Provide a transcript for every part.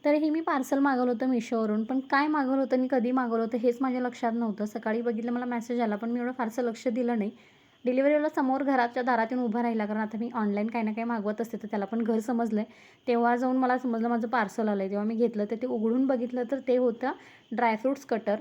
तर हे मी पार्सल मागवलं होतं Meeshoवरून. पण काय मागवलं होतं आणि कधी मागवलं होतं हेच माझ्या लक्षात नव्हतं. सकाळी बघितलं मला मेसेज आला, पण मी एवढं फारसं लक्ष दिलं नाही. डिलिव्हरीवाला समोर घराच्या दारात येऊन उभा राहिला, कारण आता मी ऑनलाईन काही ना काही मागवत असते, तर त्याला पण घर समजलं आहे. तेव्हा जाऊन मला समजलं माझं पार्सल आलं आहे. तेव्हा मी घेतलं, तर ते उघडून बघितलं, तर ते होतं ड्रायफ्रुट्स कटर.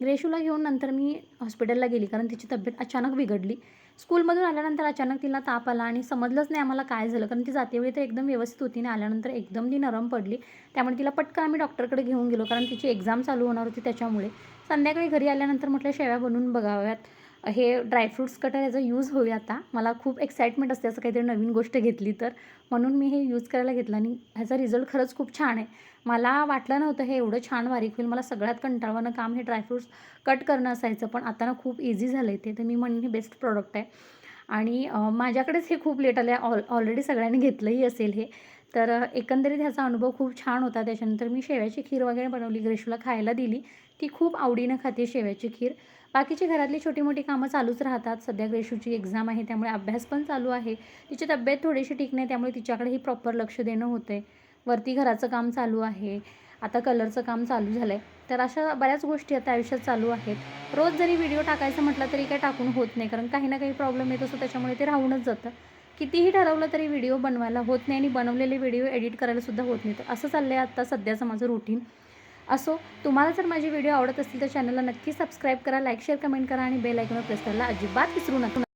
ग्रेशूला घेऊन नंतर मी हॉस्पिटलला गेली, कारण तिची तब्येत अचानक बिघडली. स्कूलमधून आल्यानंतर अचानक तिला ताप आला आणि समजलंच नाही आम्हाला काय झालं, कारण ती जातेवेळी तर एकदम व्यवस्थित होती आणि आल्यानंतर एकदम ती नरम पडली. त्यामुळे तिला पटकन आम्ही डॉक्टरकडे घेऊन गेलो, कारण तिची एक्झाम चालू होणार होती त्याच्यामुळे. संध्याकाळी घरी आल्यानंतर म्हटलं शेवया बनवून बघाव्यात. हे ड्रायफ्रुट्स कटर याचा यूज होईल आता. मला खूप एक्साइटमेंट असते असं काहीतरी नवीन गोष्ट घेतली तर. म्हणून मी हे यूज करायला घेतलं आणि ह्याचा रिझल्ट खरंच खूप छान आहे. मला वाटलं नव्हतं हे एवढं छान बारीक होईल. मला सगळ्यात कंटाळवाणं काम हे ड्रायफ्रुट्स कट करणं असायचं, पण आता ना खूप इझी झालं आहे ते. तर मी म्हणेन हे बेस्ट प्रॉडक्ट आहे. आणि माझ्याकडेच हे खूप लेट आलं ऑलरेडी सगळ्यांनी घेतलंही असेल हे. तर एकंदरीत ह्याचा अनुभव खूप छान होता. त्याच्यानंतर मी शेवयाची खीर वगैरे बनवली, ग्रेशूला खायला दिली. ती खूप आवडीनं खाते शेवयाची खीर. बाकीची घरातली छोटी-मोठी कामं चालूच राहतात. सध्या ग्रेशूची एक्झाम आहे, त्यामुळे अभ्यास पण चालू आहे. तिची तब्येत थोडीशी ठीक नाही, त्यामुळे तिच्याकडेही प्रॉपर लक्ष देणं होतं आहे. वरती घराचं काम चालू आहे. आता कलरचं काम चालू झालं आहे. तर अशा बऱ्याच गोष्टी आता आयुष्यात चालू आहेत. रोज जरी व्हिडिओ टाकायचं म्हटलं तरी काही टाकून होत नाही, कारण काही ना काही प्रॉब्लेम येत असतो, त्याच्यामुळे ते राहूनच जातं. कितीही ठरवलं तरी व्हिडिओ बनवायला होत नाही आणि बनवलेले व्हिडिओ एडिट करायलासुद्धा होत नाही. तर असं चाललं आहे आत्ता सध्याचं माझं रुटीन. असो, तुम्हाला जर माझे व्हिडिओ आवडत असतील तर चॅनलला नक्की सबस्क्राईब करा, लाईक, शेअर, कमेंट करा आणि बेल आयकॉनवर प्रेस करायला अजिबात विसरू नका.